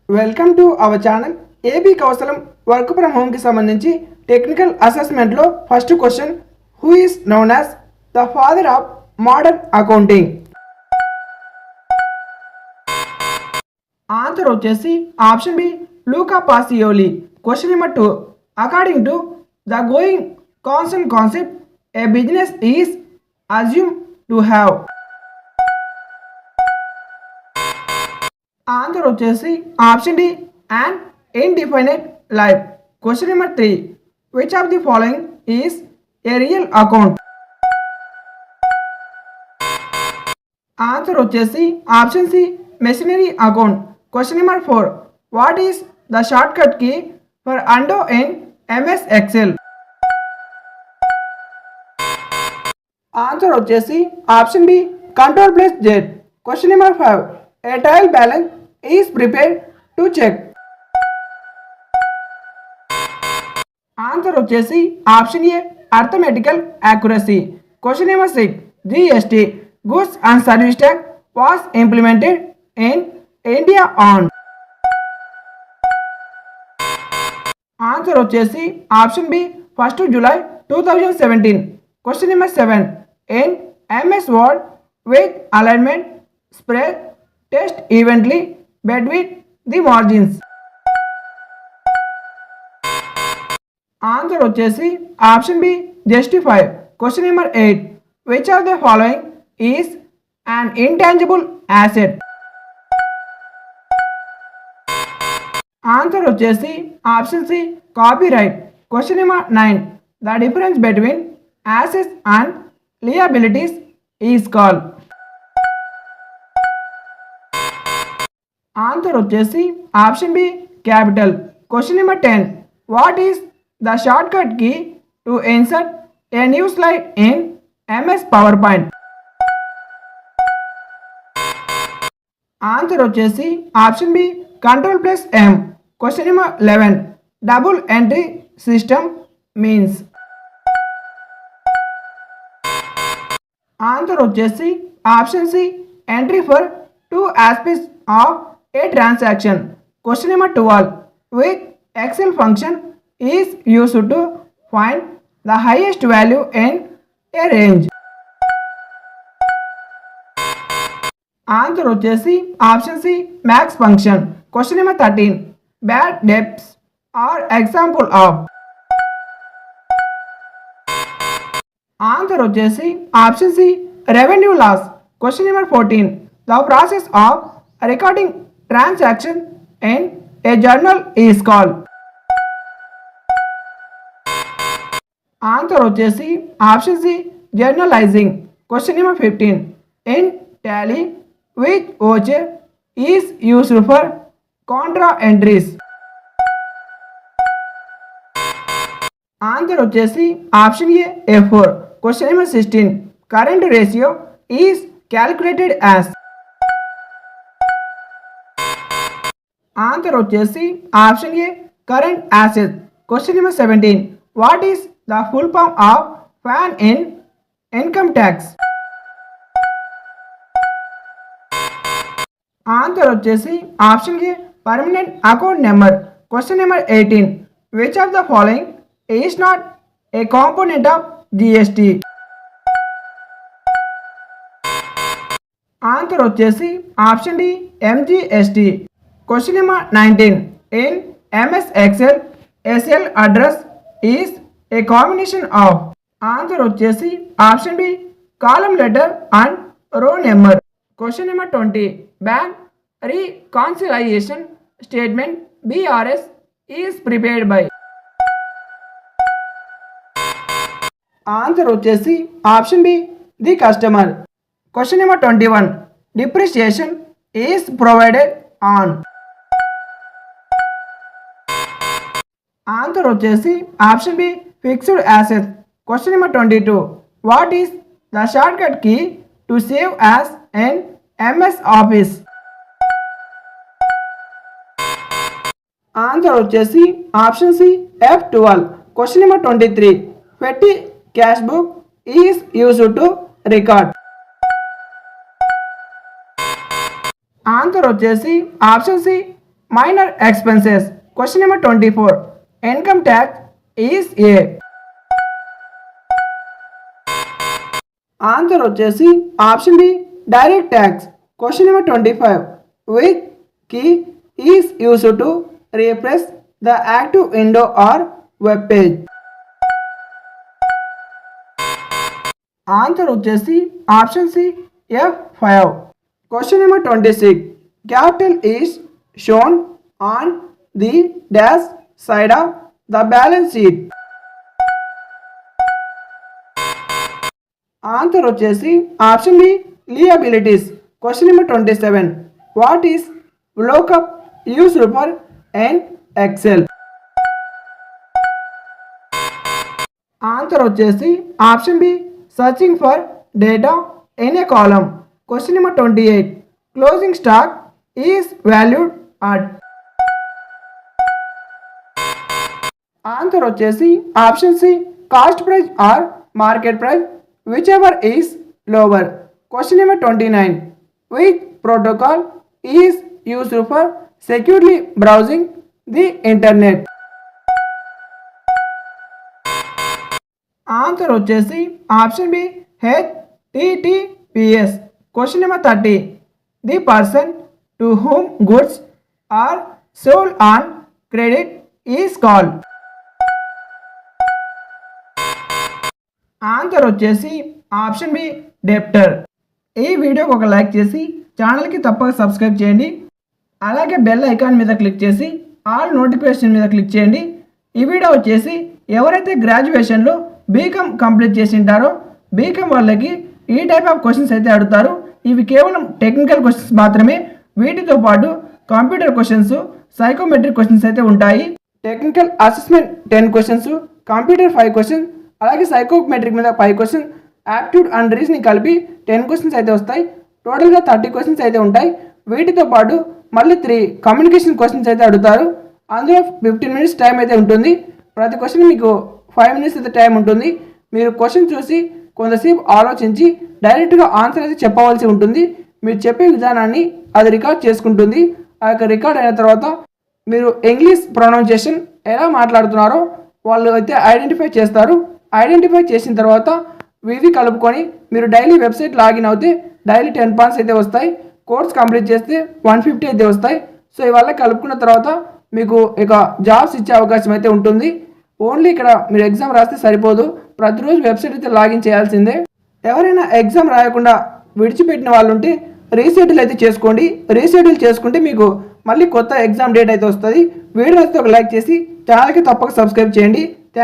Welcome to our channel. AP Kaushalam work from హోమ్కి సంబంధించి technical అసెస్మెంట్లో first question, who is known as the father of modern accounting? Answer వచ్చేసి option B, Luca Pacioli. Question number 2, according to the going concept a business is assume to have. Answer వచ్చేసి option D, and indefinite life. Question number 3, which of the following is a real account? Answer వచ్చేసి option C, machinery account. Question number 4, what is the short cut key for undo in MS Excel? Answer వచ్చేసి option B, control plus Z. Question number 5, a trial balance is prepared to check. Answer వచ్చేసి option A, arithmetical accuracy. Question number 6, GST goods and service tax was implemented in India on. Answer వచ్చేసి option B, 1 July 2017. Question number 7, in MS Word with alignment spread test evenly between the margins. Answer వచ్చేసి option B, justify. Question number 8, which of the following is an intangible asset? Answer వచ్చేసి option C, copyright. Question number 9, the difference between assets and liabilities is called. Answer వచ్చేసి option B, capital. Question number 10, what is the short cut key to insert a new slide in MS power point? Answer వచ్చేసి option B, control plus M. Question number 11, double entry system means. Answer వచ్చేసి option C, entry for 2 aspects of a transaction. Question number 12, which Excel function is used to find the highest value in a range? Answer వచ్చేసి option C, max function. Question number 13, bad debts are example of. Answer వచ్చేసి option C, revenue loss. Question number 14, the process of recording transaction in a journal is called. Answer వచ్చేసి option C, journalizing. Question number 15, in Tally which voucher is used for contra entries? Answer వచ్చేసి option A, A4. Question number 16, current ratio is calculated as. Answer వచ్చేసి option A, current asset. Question number 17, what is the full form of PAN in income tax? Answer వచ్చేసి option A, permanent account number. Question number 18, which of the following is not a component of GST? Answer వచ్చేసి option D, MGST. Question number 19, in MS Excel, a cell address is a combination of. Answer వచ్చేసి option B, column letter and row number. Question number 20, bank reconciliation statement BRS is prepared by. Answer వచ్చేసి option B, the customer. Question number 21, depreciation is provided on. Answer వచ్చేసి option B, fixed asset. Question number 22, what is the short cut key to save as in MS office? Answer వచ్చేసి option C, F12. Question number 23, petty cash book is used to record. Answer వచ్చేసి option C, minor expenses. Question number 24. Income tax is a. Answer వచ్చేసి option B direct tax. Question number 25. Which key is used to refresh the active window or web page. Answer వచ్చేసి option C F5. Question number 26. Capital is shown on the dash side of the balance sheet. Answer వచ్చేసి option B liabilities. Question number 27. What is lookup used for in XL. Answer వచ్చేసి option B searching for data in a column. Question number 28. Closing stock is valued at. Answer వచ్చేసి option C cost price or market price whichever is lower. Question number 29. Which protocol is used for securely browsing the internet. Answer వచ్చేసి option B HTTPS. Question number 30. The person to whom goods are sold on credit is called. Answer వచ్చేసి option B debtor. ఈ వీడియోకి ఒక like చేసి ఛానల్కి తప్పక subscribe చేయండి. అలాగే బెల్ ఐకాన్ మీద క్లిక్ చేసి ఆల్ నోటిఫికేషన్ మీద క్లిక్ చేయండి. ఈ వీడియో వచ్చేసి ఎవరైతే గ్రాడ్యుయేషన్లో బీకామ్ కంప్లీట్ చేసి ఉంటారో బీకామ్ వాళ్ళకి ఈ టైప్ ఆఫ్ క్వశ్చన్స్ అయితే అడుగుతారు. ఇవి కేవలం టెక్నికల్ క్వశ్చన్స్ మాత్రమే. వీటితో పాటు కంప్యూటర్ క్వశ్చన్స్, సైకోమెట్రిక్ క్వశ్చన్స్ అయితే ఉంటాయి. Technical assessment 10 questions, computer 5 questions, అలాగే సైకోమెట్రిక్ మీద 5 క్వశ్చన్స్, యాప్ట్యూడ్ అండ్ రీజనింగ్ కలిపి 10 క్వశ్చన్స్ అయితే వస్తాయి. టోటల్గా 30 క్వశ్చన్స్ అయితే ఉంటాయి. వీటితో పాటు మళ్ళీ 3 కమ్యూనికేషన్ క్వశ్చన్స్ అయితే అడుగుతారు. అందులో 15 మినిట్స్ టైం అయితే ఉంటుంది. ప్రతి క్వశ్చన్ మీకు 5 మినిట్స్ అయితే టైం ఉంటుంది. మీరు క్వశ్చన్ చూసి కొంతసేపు ఆలోచించి డైరెక్ట్గా ఆన్సర్ అయితే చెప్పవలసి ఉంటుంది. మీరు చెప్పే విధానాన్ని అది రికార్డ్ చేసుకుంటుంది. ఆ యొక్క రికార్డ్ అయిన తర్వాత మీరు ఇంగ్లీష్ ప్రొనౌన్సియేషన్ ఎలా మాట్లాడుతున్నారో వాళ్ళు అయితే ఐడెంటిఫై చేస్తారు. ఐడెంటిఫై చేసిన తర్వాత ఇవి కలుపుకొని మీరు డైలీ వెబ్సైట్ లాగిన్ అవుతే డైలీ 10 పాయింట్స్ అయితే వస్తాయి. కోర్స్ కంప్లీట్ చేస్తే 150 అయితే వస్తాయి. సో ఇవల్ల కలుపుకున్న తర్వాత మీకు ఇక జాబ్స్ ఇచ్చే అవకాశం అయితే ఉంటుంది. ఓన్లీ ఇక్కడ మీరు ఎగ్జామ్ రాస్తే సరిపోదు, ప్రతిరోజు వెబ్సైట్ అయితే లాగిన్ చేయాల్సిందే. ఎవరైనా ఎగ్జామ్ రాయకుండా విడిచిపెట్టిన వాళ్ళు ఉంటే రీషెడ్యూల్ అయితే చేసుకోండి. రీషెడ్యూల్ చేసుకుంటే మీకు మళ్ళీ కొత్త ఎగ్జామ్ డేట్ అయితే వస్తుంది. వీడియో అయితే ఒక లైక్ చేసి ఛానల్కి తప్పక సబ్స్క్రైబ్ చేయండి.